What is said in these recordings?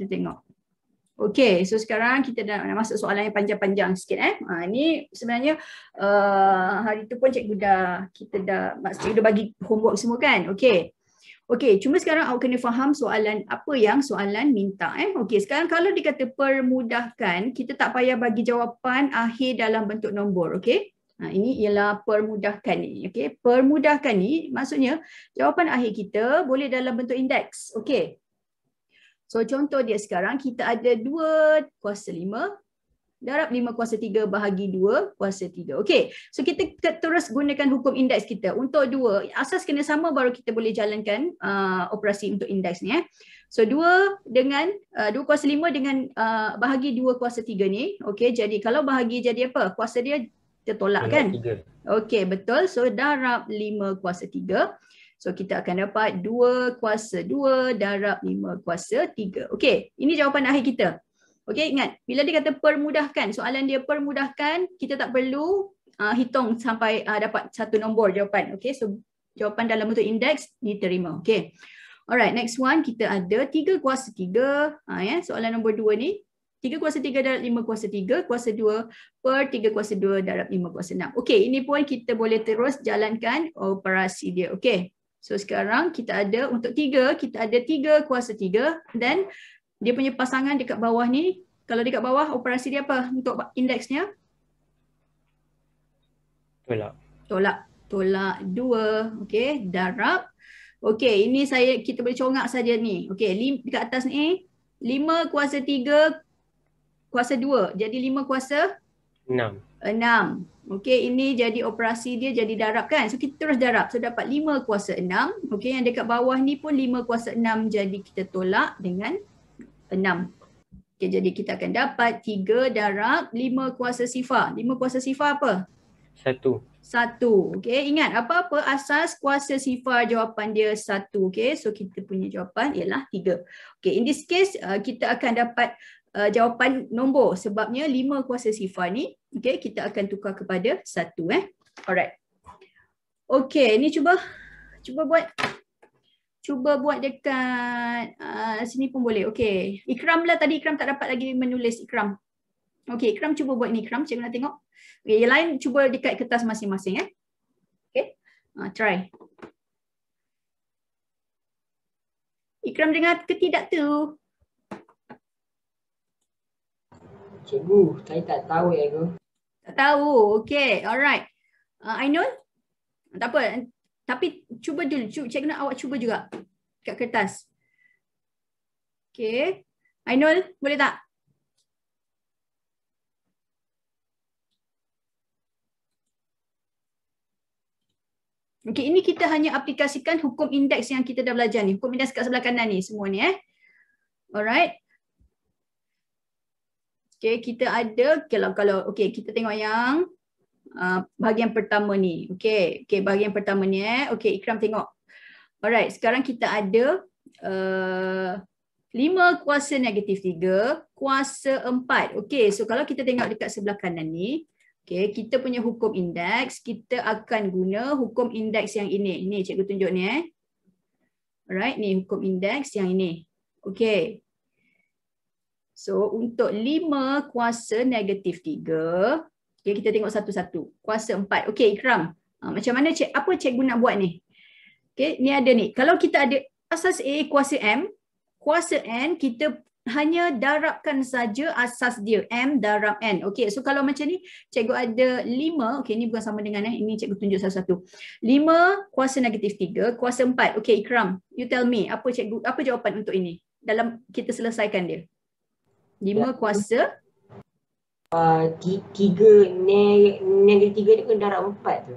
kita tengok. Okey, so sekarang kita dah masuk soalan yang panjang-panjang sikit. Ini sebenarnya hari tu pun kita dah bagi homework semua kan. Okey. Okey, cuma sekarang awak kena faham soalan apa yang soalan minta. Okey, sekarang kalau dikata permudahkan, kita tak payah bagi jawapan akhir dalam bentuk nombor. Okey. Ini ialah permudahkan ni. Okey, permudahkan ni maksudnya jawapan akhir kita boleh dalam bentuk indeks. Okey. So contoh dia sekarang kita ada 2 kuasa 5 darab 5 kuasa 3 bahagi 2 kuasa 3. Okey. So kita terus gunakan hukum indeks kita. Untuk 2, asas kena sama baru kita boleh jalankan operasi untuk indeks ni. So 2 dengan 2 kuasa 5 dengan bahagi 2 kuasa 3 ni. Okey, jadi kalau bahagi jadi apa? Kuasa dia tertolak kan? Okey, betul. So darab 5 kuasa 3. So kita akan dapat 2 kuasa 2 darab 5 kuasa 3. Okey, ini jawapan akhir kita. Okey, ingat, bila dia kata permudahkan, soalan dia permudahkan, kita tak perlu hitung sampai dapat satu nombor jawapan. Okey, so jawapan dalam bentuk indeks diterima. Okey. Alright, next one kita ada 3 kuasa 3. Soalan nombor 2 ni. 3 kuasa 3 darab 5 kuasa 3 kuasa 2 per 3 kuasa 2 darab 5 kuasa 6. Okey, ini pun kita boleh terus jalankan operasi dia. Okey. So sekarang kita ada untuk 3, kita ada 3 kuasa 3 dan dia punya pasangan dekat bawah ni, kalau dekat bawah operasi dia apa untuk indeksnya? Tolak 2, okey, darab. Okey, ini kita boleh congak saja ni. Okey, dekat atas ni 5 kuasa 3 kuasa 2. Jadi 5 kuasa 6. Okey, ini jadi operasi dia jadi darab kan. So kita terus darab. So dapat 5 kuasa 6. Okey, yang dekat bawah ni pun 5 kuasa 6 jadi kita tolak dengan 6. Okey, jadi kita akan dapat 3 darab 5 kuasa sifar. 5 kuasa sifar apa? 1. Okey, ingat apa-apa asas kuasa sifar jawapan dia 1. Okey, so kita punya jawapan ialah 3. Okey, in this case kita akan dapat jawapan nombor sebabnya 5 kuasa sifar ni, okey, kita akan tukar kepada 1. Alright. Okey, ni cuba buat dekat sini pun boleh. Okey, Ikram lah, tadi Ikram tak dapat lagi menulis. Ikram. Okey, Ikram cuba buat ni. Ikram, cikgu nak tengok. Okey, yang lain cuba dekat kertas masing-masing. Okey, try. Ikram dengar ke tidak tu? Cikgu, saya tak tahu ya, Cikgu. Tak tahu. Okey, alright. Ainul? Tak apa. Tapi cuba dulu. Cikgu nak awak cuba juga kat kertas. Okey. Ainul, boleh tak? Okey, ini kita hanya aplikasikan hukum indeks yang kita dah belajar ni. Hukum indeks kat sebelah kanan ni semua ni. Alright. Okey, kita ada kalau okey, kita tengok yang bahagian pertama ni. Okey, bahagian pertama ni Okey, Ikram tengok. Alright, sekarang kita ada 5 kuasa negatif 3 kuasa 4. Okey, so kalau kita tengok dekat sebelah kanan ni, okey, kita punya hukum indeks, kita akan guna hukum indeks yang ini. Ini cikgu tunjuk ni Alright, ni hukum indeks yang ini. Okey. So untuk 5 kuasa negatif 3, okay, kita tengok satu-satu. Kuasa 4. Okey, Ikram. Macam mana apa cikgu nak buat ni? Okey, ni ada ni. Kalau kita ada asas A kuasa M, kuasa N kita hanya darabkan saja asas dia, M darab N. Okey, so kalau macam ni, cikgu ada 5, okey, ni bukan sama dengan ini cikgu tunjuk satu-satu. 5 kuasa negatif 3, kuasa 4. Okey, Ikram, you tell me, apa jawapan untuk ini? Dalam kita selesaikan dia. 5 kuasa 3 negatif 3 ni kan darab 4 tu.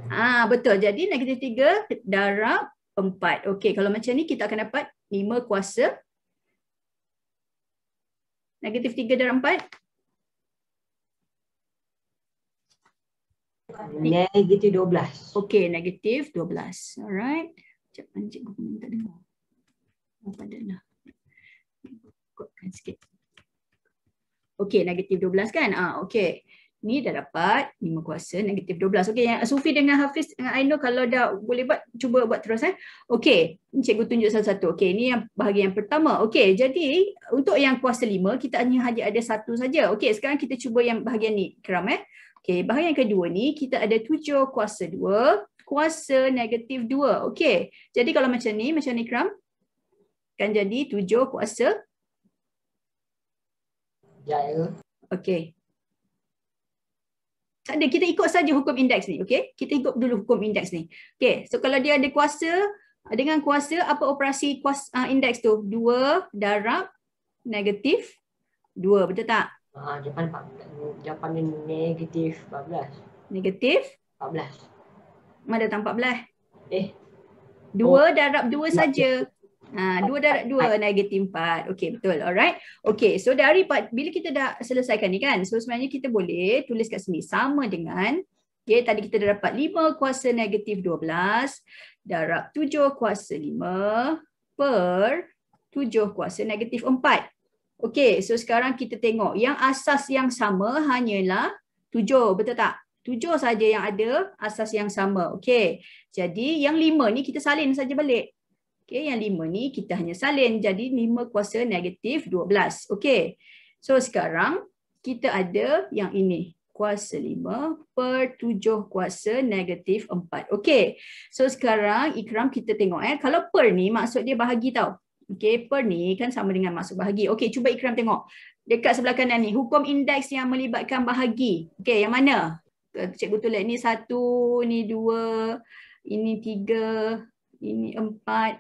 Betul. Jadi negatif 3 darab 4. Okey, kalau macam ni kita akan dapat 5 kuasa negatif 3 darab 4. Negatif 12. Okey, negatif 12. Alright. Sekejap, cikgu tak dengar. Padahlah. Kotkan sikit. Okey, negatif 12 kan? Okey. Ni dah dapat 5 kuasa negatif 12. Okey, yang Sufi dengan Hafiz dengan Ainur kalau dah boleh buat, cuba buat terus. Okey, cikgu tunjuk satu-satu. Okey, ini yang bahagian pertama. Okey, jadi untuk yang kuasa 5, kita hanya ada satu saja. Okey, sekarang kita cuba yang bahagian ni, Ikram. Okey, bahagian kedua ni, kita ada 7 kuasa 2, kuasa negatif 2. Okey, jadi kalau macam ni Ikram, kan jadi 7 kuasa. Ya. Okey. Tak ada, kita ikut saja hukum indeks ni, okey? Kita ikut dulu hukum indeks ni. Okey, so kalau dia ada kuasa, dengan kuasa apa operasi kuasa indeks tu? 2 darab negatif 2, betul tak? Jawapan dia negatif 14. Negatif 14. mana datang 14? 2 Oh. darab 2 saja. 2 darab 2 negatif 4. Okey, betul. Alright. Okey, so dari bila kita dah selesaikan ni kan, so sebenarnya kita boleh tulis kat sini sama dengan, okey, tadi kita dah dapat 5 kuasa negatif 12 darab 7 kuasa 5 per 7 kuasa negatif 4. Okey, so sekarang kita tengok yang asas yang sama hanyalah 7, betul tak? 7 saja yang ada asas yang sama. Okey, jadi yang 5 ni kita salin saja balik. Okey, yang 5 ni kita hanya salin jadi 5 kuasa negatif 12. Okey. So sekarang kita ada yang ini. Kuasa 5 per 7 kuasa negatif 4. Okey. So sekarang Ikram kita tengok kalau per ni maksud dia bahagi tau. Okey, per ni kan sama dengan maksud bahagi. Okey, cuba Ikram tengok. Dekat sebelah kanan ni, hukum indeks yang melibatkan bahagi. Okey, yang mana? Cikgu tulis ni 1, ni 2, ini 3, ini 4.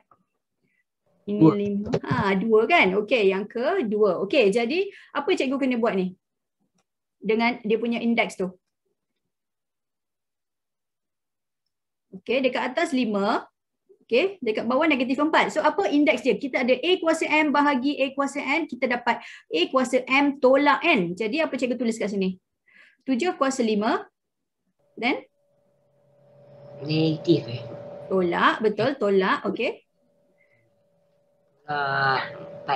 Ini 5. 2 kan? Okey, yang kedua. Okey, jadi apa cikgu kena buat ni? Dengan dia punya indeks tu. Okey, dekat atas 5. Okey, dekat bawah negatif 4. So apa indeks dia? Kita ada A kuasa M bahagi A kuasa N, kita dapat A kuasa M tolak N. Jadi apa cikgu tulis kat sini? 7 kuasa 5. Then? Negatif Tolak, betul, tolak. Okey. 4.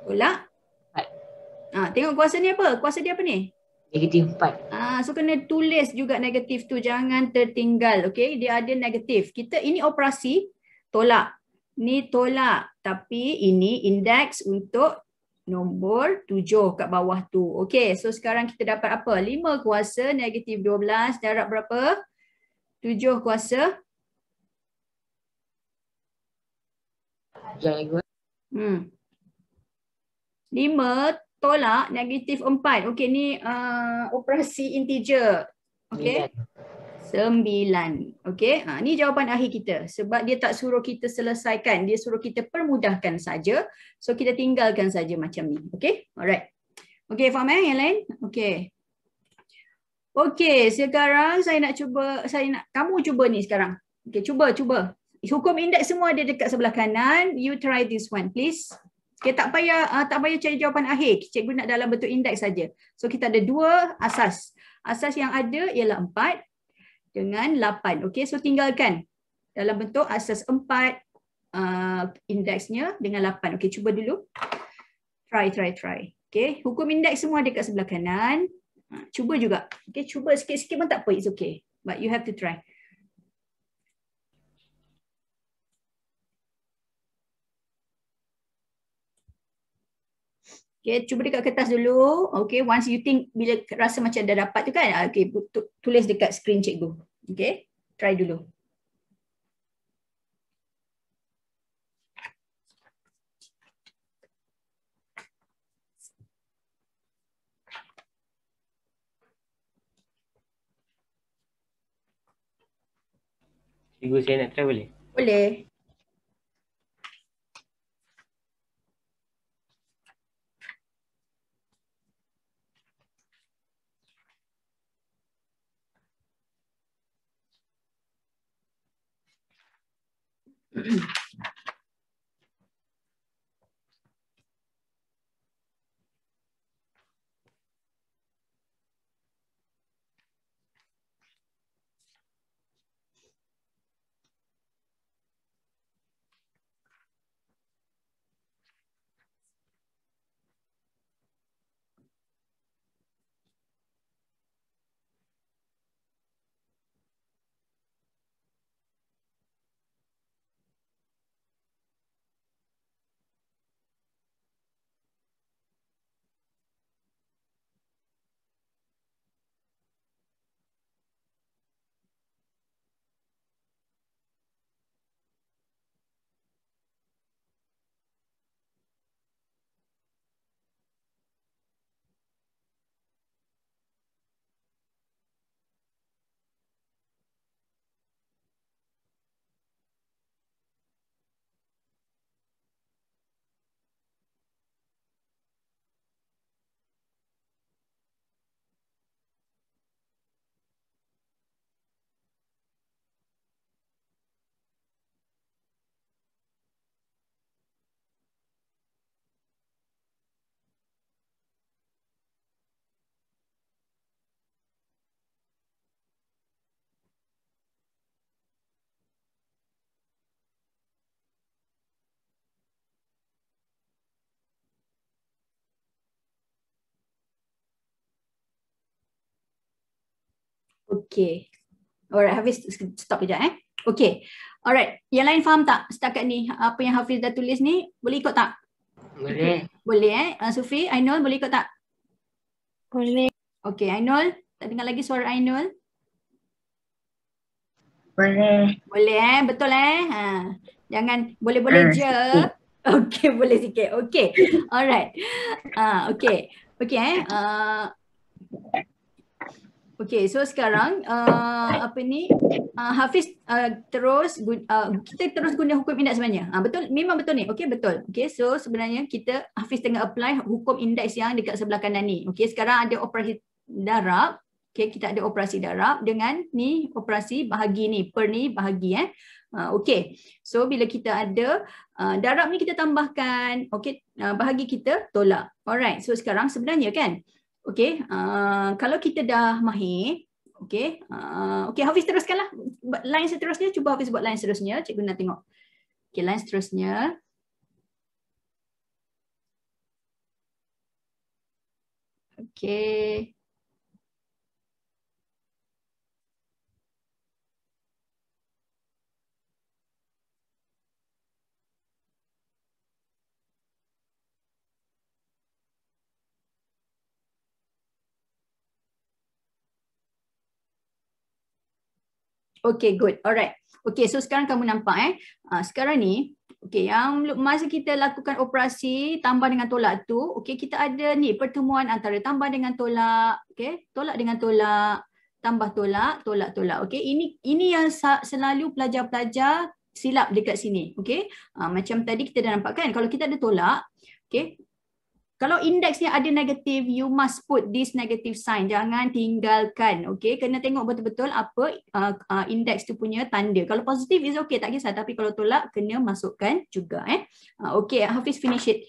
Tolak. 4. Tengok kuasa ni apa? Kuasa dia apa ni? Negatif 4. So kena tulis juga negatif tu, jangan tertinggal. Okey, dia ada negatif. Kita ini operasi tolak. Ni tolak, tapi ini indeks untuk nombor 7 kat bawah tu. Okey, so sekarang kita dapat apa? 5 kuasa negatif 12 darab berapa? 7 kuasa 5 tolak negatif 4. Okey, ni operasi integer. Okey. 9. Okey, ni jawapan akhir kita. Sebab dia tak suruh kita selesaikan, dia suruh kita permudahkan saja. So kita tinggalkan saja macam ni. Okey, alright. Okey, faham yang lain? Okey. Okey, sekarang kamu cuba ni sekarang. Okey, cuba. Hukum indeks semua ada dekat sebelah kanan. You try this one, please. Okay, tak payah cari jawapan akhir. Cikgu nak dalam bentuk indeks saja. So kita ada 2 asas. Asas yang ada ialah 4 dengan 8. Okey, so tinggalkan dalam bentuk asas 4 indeksnya dengan 8. Okey, cuba dulu. Try. Okey, hukum indeks semua dekat sebelah kanan. Cuba juga. Okey, cuba sikit-sikit pun tak apa. It's okay. But you have to try. Okay, cuba dekat kertas dulu. Okay, once you think, bila rasa macam dah dapat tu kan, okay, tulis dekat screen cikgu. Okay, try dulu. Cikgu, saya nak try boleh? Boleh. Okay. Alright, Hafiz stop kejap Okay. Alright, yang lain faham tak setakat ni apa yang Hafiz dah tulis ni? Boleh ikut tak? Boleh. Boleh Sufi, Ainul boleh ikut tak? Boleh. Okay, Ainul, tak dengar lagi suara Ainul? Boleh. Boleh betul Jangan boleh-boleh je. Okay, boleh sikit. Okay. Alright. Okay. Okay okay, so sekarang apa ni? Hafiz terus kita terus guna hukum indeks sebenarnya. Betul, memang betul ni. Okay, betul. Okay, so sebenarnya kita Hafiz tengah apply hukum indeks yang dekat sebelah kanan ni. Okay, sekarang ada operasi darab. Okay, kita ada operasi darab dengan ni operasi bahagi ni, per ni bahagi okay, so bila kita ada darab ni kita tambahkan, okay, bahagi kita tolak. Alright, so sekarang sebenarnya kan, okay, kalau kita dah mahir, okay, okay, Hafiz teruskanlah line seterusnya, cuba Hafiz buat line seterusnya, cikgu nak tengok. Okay, line seterusnya. Okay. Okay, good. Alright. Okay, so sekarang kamu nampak sekarang ni, okay, yang masa kita lakukan operasi tambah dengan tolak tu, okay, kita ada ni pertemuan antara tambah dengan tolak, okay, tolak dengan tolak, tambah tolak, tolak tolak. Okay, ini yang selalu pelajar-pelajar silap dekat sini. Okay, macam tadi kita dah nampak kan, kalau kita ada tolak, okay, kalau indeksnya ada negatif, you must put this negative sign. Jangan tinggalkan. Okay, kena tengok betul-betul apa indeks tu punya tanda. Kalau positif is okay, tak kisah. Tapi kalau tolak, kena masukkan juga. Okay, Hafiz finish it.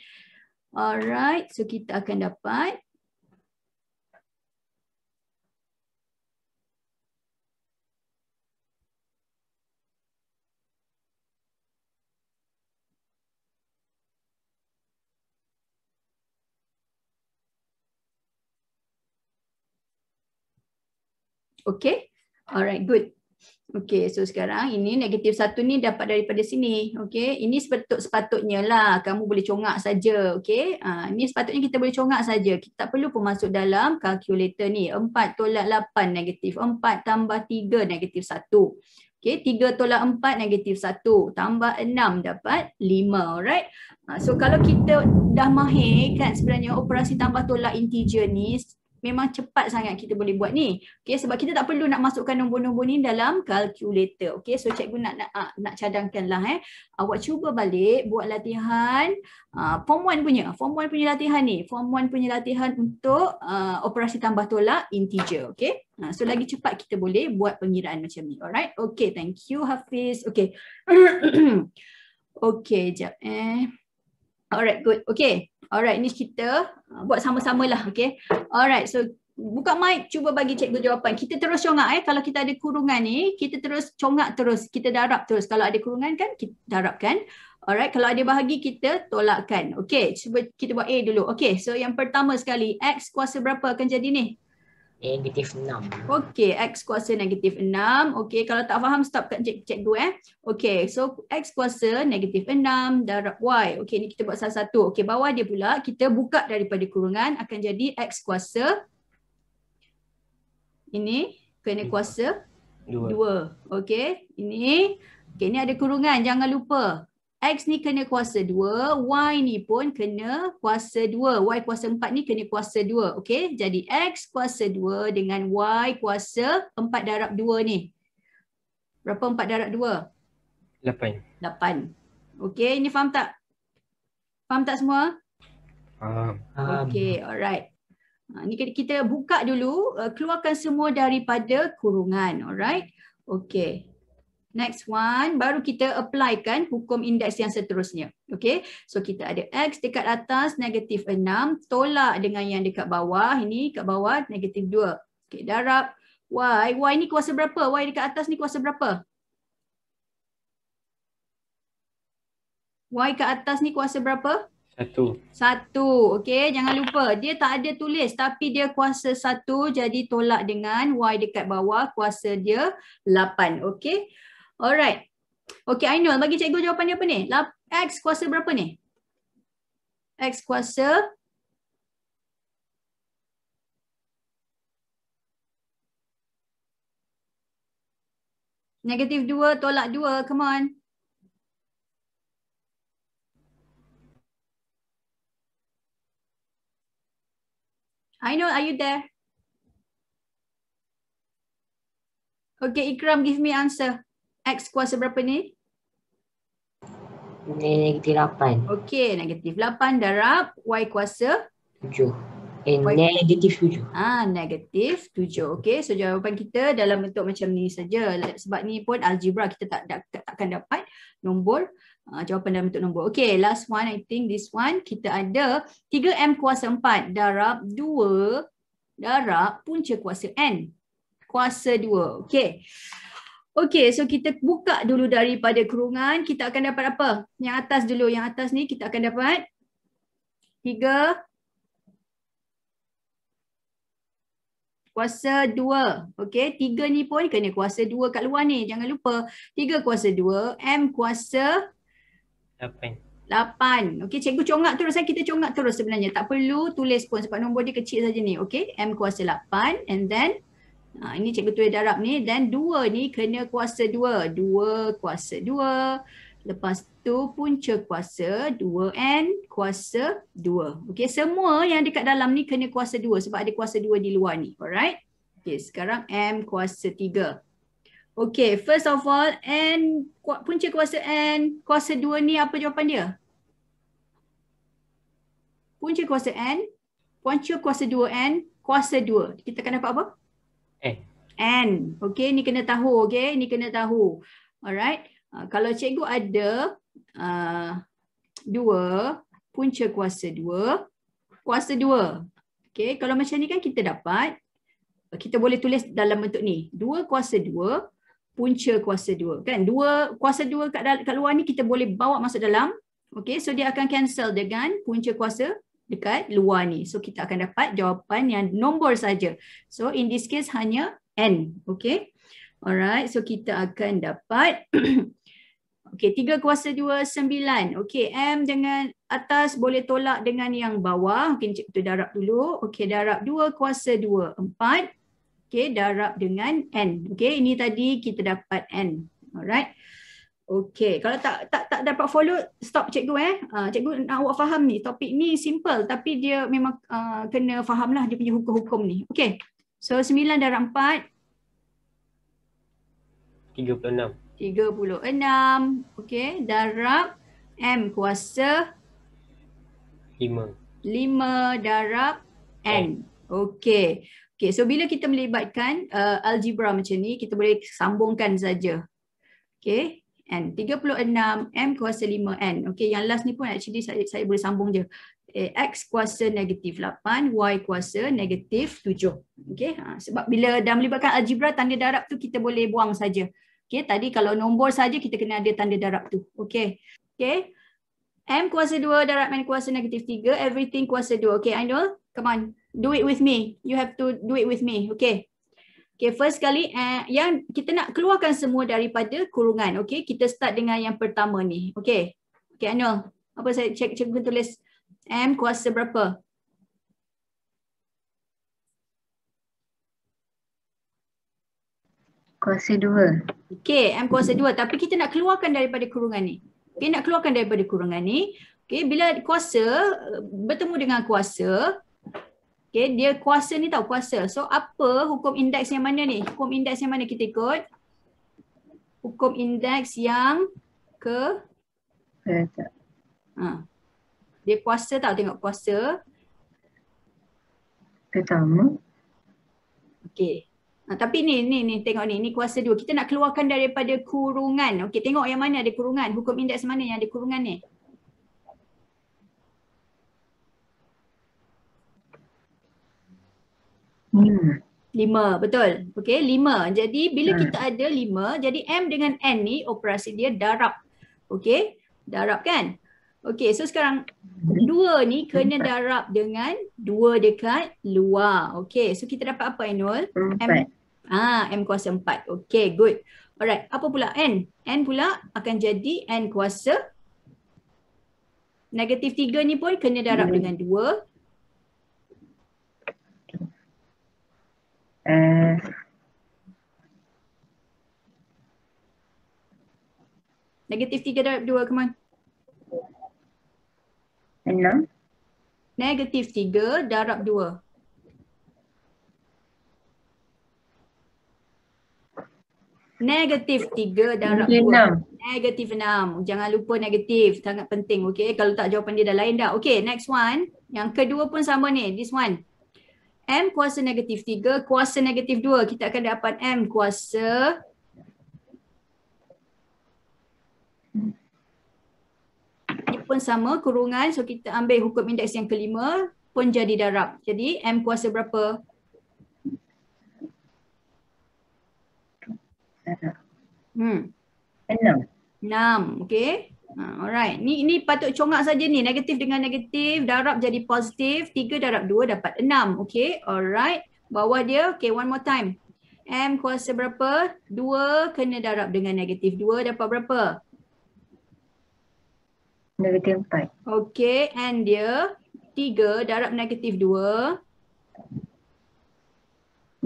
Alright, so kita akan dapat. Okay, alright, good. Okay, so sekarang ini negatif 1 ni dapat daripada sini. Okay, ini sepatutnya lah kamu boleh congak saja. Okay, ini sepatutnya kita boleh congak saja. Kita tak perlu pun masuk dalam kalkulator ni. 4 tolak 8 negatif 4 tambah 3 negatif 1. Okay, 3 tolak 4 negatif 1 tambah 6 dapat 5. Alright, so kalau kita dah mahir kan sebenarnya operasi tambah tolak integer ni memang cepat sangat kita boleh buat ni. Okay, sebab kita tak perlu nak masukkan nombor-nombor ni dalam kalkulator. Okay, so cikgu nak cadangkan lah. Awak cuba balik buat latihan form 1 punya. Form 1 punya latihan ni. Form 1 punya latihan untuk operasi tambah tolak integer. Okay, so lagi cepat kita boleh buat pengiraan macam ni. Alright, okay, thank you Hafiz. Okay. Okay, jap Alright, good. Okay. Alright, ni kita buat sama-sama lah. Okay. Alright, so buka mic, cuba bagi cikgu jawapan. Kita terus congak kalau kita ada kurungan ni, kita terus congak terus. Kita darab terus. Kalau ada kurungan kan, kita darabkan. Alright, kalau ada bahagi, kita tolakkan. Okay, cuba kita buat A dulu. Okay, so yang pertama sekali, X kuasa berapa akan jadi ni? Negatif 6. Okey, X kuasa negatif 6. Okey, kalau tak faham stop kat cikgu Okey, so X kuasa negatif 6 darab Y. Okey, ni kita buat salah satu. Okey, bawah dia pula kita buka daripada kurungan akan jadi X kuasa. Ini kena kuasa 2. Okey, ini. Okey, ni ada kurungan, jangan lupa. X ni kena kuasa 2, Y ni pun kena kuasa 2. Y kuasa 4 ni kena kuasa 2. Okey, jadi X kuasa 2 dengan Y kuasa 4 darab 2 ni. Berapa 4 darab 2? 8. 8. Okey, ini faham tak? Faham tak semua? Faham. Okey, alright. Ni kita buka dulu, keluarkan semua daripada kurungan. Alright. Okey. Next one, baru kita applykan hukum indeks yang seterusnya. Okay, so kita ada X dekat atas negatif 6, tolak dengan yang dekat bawah, ini kat bawah negatif 2. Okay, darab Y. Y ni kuasa berapa? Y dekat atas ni kuasa berapa? Y kat atas ni kuasa berapa? 1. 1. Okey, jangan lupa dia tak ada tulis tapi dia kuasa 1 jadi tolak dengan Y dekat bawah kuasa dia 8. Okey. Alright. Okey, Ainul bagi cikgu jawapan dia apa ni? X kuasa berapa ni? X kuasa -2 tolak 2. Come on. Ainul, are you there? Okay, Ikram, give me answer. X kuasa berapa ni? -8. Okay, -8 darab Y kuasa 7. -7. -7. Okay, so jawapan kita dalam bentuk macam ni saja. Sebab ni pun algebra kita takkan dapat nombor. Jawapan dalam bentuk nombor. Okay, last one I think this one. Kita ada 3M kuasa 4 darab 2 darab punca kuasa N. Kuasa 2. Okay. Okay, so kita buka dulu daripada kurungan. Kita akan dapat apa? Yang atas dulu. Yang atas ni kita akan dapat 3 kuasa 2. Okay, 3 ni pun kena kuasa 2 kat luar ni. Jangan lupa. 3 kuasa 2. M kuasa 8. Okay, cikgu congak terus. Kita congak terus sebenarnya. Tak perlu tulis pun sebab nombor dia kecil saja ni. Okay, M kuasa 8 and then ini cikgu tulis darab ni. Dan 2 ni kena kuasa 2. 2 kuasa 2. Lepas tu punca kuasa 2N kuasa 2. Okay, semua yang dekat dalam ni kena kuasa 2 sebab ada kuasa 2 di luar ni. Alright. Okay, sekarang M kuasa 3. Okay, first of all, N, punca kuasa N, kuasa 2 ni apa jawapan dia? Punca kuasa N, punca kuasa 2N, kuasa 2. Kita akan dapat apa? N. Okay, ni kena tahu. Okay, ni kena tahu. Alright. Kalau cikgu ada 2 punca kuasa 2, kuasa 2. Okay, kalau macam ni kan kita dapat, kita boleh tulis dalam bentuk ni. 2 kuasa 2, punca kuasa 2. Kan? 2 kuasa 2 kat luar ni kita boleh bawa masuk dalam. Okay, so dia akan cancel dengan punca kuasa dekat luar ni. So kita akan dapat jawapan yang nombor saja. So in this case hanya N. Okay. Alright, so kita akan dapat okay, 3 kuasa 2, 9. Okay, M dengan atas boleh tolak dengan yang bawah. Okay, kita darab dulu. Okay, darab 2 kuasa 2, 4. Okay, darab dengan N. Okay, ini tadi kita dapat N. Alright. Okay, kalau tak dapat follow, stop cikgu. Cikgu nak awak faham ni. Topik ni simple tapi dia memang kena faham lah dia punya hukum-hukum ni. Okay, so 9 darab 4. 36. 36. Okey, darab M kuasa 5. 5 darab N. Okey. Okey, so bila kita melibatkan algebra macam ni, kita boleh sambungkan saja. Okey, N 36 M kuasa 5N. Okey, yang last ni pun actually saya boleh sambung je. X kuasa -8, Y kuasa -7. Okey, sebab bila dah melibatkan algebra, tanda darab tu kita boleh buang saja. Okey, tadi kalau nombor saja kita kena ada tanda darab tu. Okey. Okey. M kuasa 2 darab N kuasa -3, everything kuasa 2. Okey, Ainul, come on. Do it with me. You have to do it with me. Okey. Okey, first kali yang kita nak keluarkan semua daripada kurungan. Okey, kita start dengan yang pertama ni. Okey. Okey, Ainul. Apa saya cikgu tulis M kuasa berapa? Kuasa 2. Okey, M kuasa 2. Tapi kita nak keluarkan daripada kurungan ni. Okey, nak keluarkan daripada kurungan ni. Okey, bila kuasa bertemu dengan kuasa, okey, dia kuasa ni tahu kuasa. So, apa hukum indeks yang mana ni? Hukum indeks yang mana kita ikut? Hukum indeks yang ke? Dia kuasa tahu, tengok kuasa. Pertama. Okey. Tapi ni tengok ni kuasa 2. Kita nak keluarkan daripada kurungan. Okey, tengok yang mana ada kurungan. Hukum indeks mana yang ada kurungan ni? Lima, betul. Okey, 5. Jadi bila kita ada 5, jadi M dengan N ni operasi dia darab. Okey, darab kan? Okey, so sekarang 2 ni kena darab dengan 2 dekat luar. Okey, so kita dapat apa Ainul? 4. M kuasa 4. Okey, good. Alright, apa pula N? N pula akan jadi N kuasa negatif 3 ni pun kena darab dengan 2. Negatif 3 darab 2 come on. 6. Negatif 3 darab 2. Negatif 3 darab 2. Negatif 6. Jangan lupa negatif. Sangat penting. Okay. Kalau tak jawapan dia dah lain dah. Okay. Next one. Yang kedua pun sama ni. This one. M kuasa negatif 3. Kuasa negatif 2. Kita akan dapat M kuasa. Ini pun sama. Kurungan. So kita ambil hukum indeks yang kelima. Pun jadi darab. Jadi M kuasa berapa? Enam. 6, okey. Alright. Ni patut congak saja ni. Negatif dengan negatif, darab jadi positif. 3 darab 2 dapat 6. Okey. Alright. Bawah dia, okey, one more time. M kuasa berapa? 2 kena darab dengan negatif 2 dapat berapa? Negatif 4. Okey, and dia 3 darab negatif 2.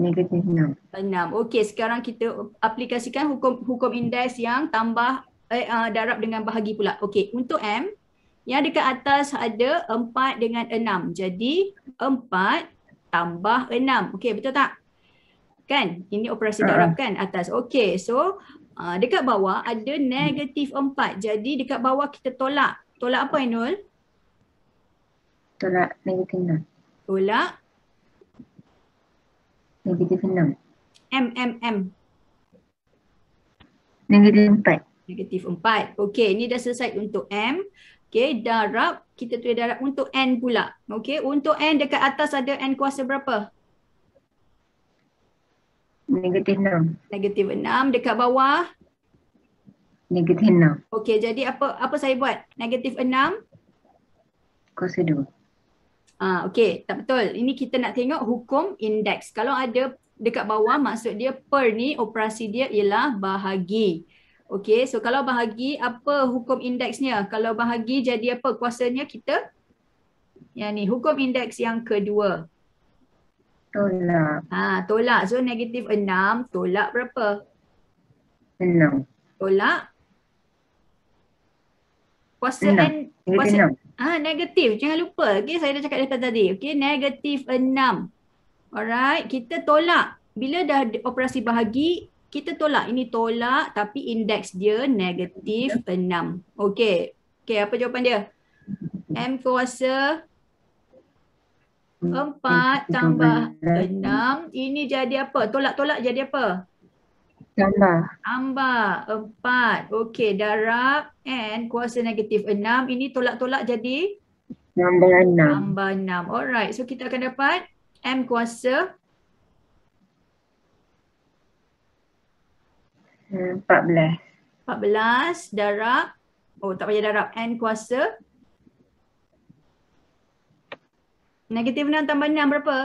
Negatif 6. 6. Okey, sekarang kita aplikasikan hukum indeks yang tambah darab dengan bahagi pula. Okey, untuk M yang dekat atas ada 4 dengan 6. Jadi 4 tambah 6. Okey, betul tak? Kan? Ini operasi darab kan atas. Okey, so dekat bawah ada negatif 4. Jadi dekat bawah kita tolak. Tolak apa Ainul? Tolak negatif 6. Tolak Negatif 6. M. Negatif 4. Negatif 4. Okey, ni dah selesai untuk M. Okey, darab. Kita tulis darab untuk N pula. Okey, untuk N dekat atas ada N kuasa berapa? Negatif 6. Negatif 6. Dekat bawah? Negatif 6. Okey, jadi apa saya buat? Negatif 6? Kuasa 2. Okey, tak betul. Ini kita nak tengok hukum indeks. Kalau ada dekat bawah, maksud dia per ni operasi dia ialah bahagi. Okey, so kalau bahagi, apa hukum indeksnya? Kalau bahagi jadi apa kuasanya kita? Yang ni, hukum indeks yang kedua. Tolak. Tolak. So negatif 6, tolak berapa? 6. Tolak. Kuasa 6. N. Negatif 6. Negatif. Jangan lupa. Okay, saya dah cakap daripada tadi. Okay, negatif 6. Alright, kita tolak. Bila dah operasi bahagi, kita tolak. Ini tolak tapi indeks dia negatif 6. Okay. Okay, apa jawapan dia? M kuasa 4 tambah 6. Ini jadi apa? Tolak-tolak jadi apa? Tambah. Tambah 4. Okey, darab N kuasa negatif 6. Ini tolak-tolak jadi? Tambah 6. Tambah 6. Alright, so kita akan dapat M kuasa 14. 14 darab, tak payah darab, N kuasa negatif 6 tambah 6 berapa?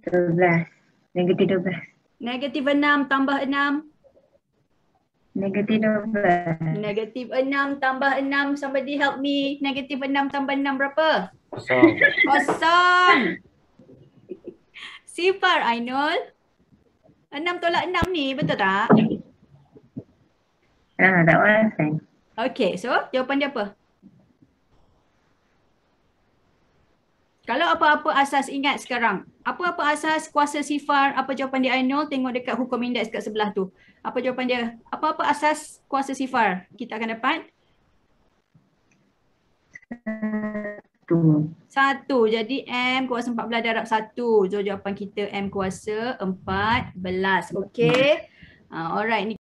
12. Negatif 12. Negatif 6 tambah 6. Negatif 12. Negatif 6 tambah 6. Somebody help me. Negatif 6 tambah 6 berapa? Kosong. Kosong. Sifar Ainul. 6 tolak 6 ni betul tak? Tak perasan. Okay, so jawapan dia apa? Kalau apa-apa asas ingat sekarang. Apa-apa asas kuasa sifar, apa jawapan dia Ainul? Tengok dekat hukum indeks kat sebelah tu. Apa jawapan dia? Apa-apa asas kuasa sifar kita akan dapat? 1. 1. Jadi M kuasa 14 darab 1. So jawapan kita M kuasa 14. Okay. Alright.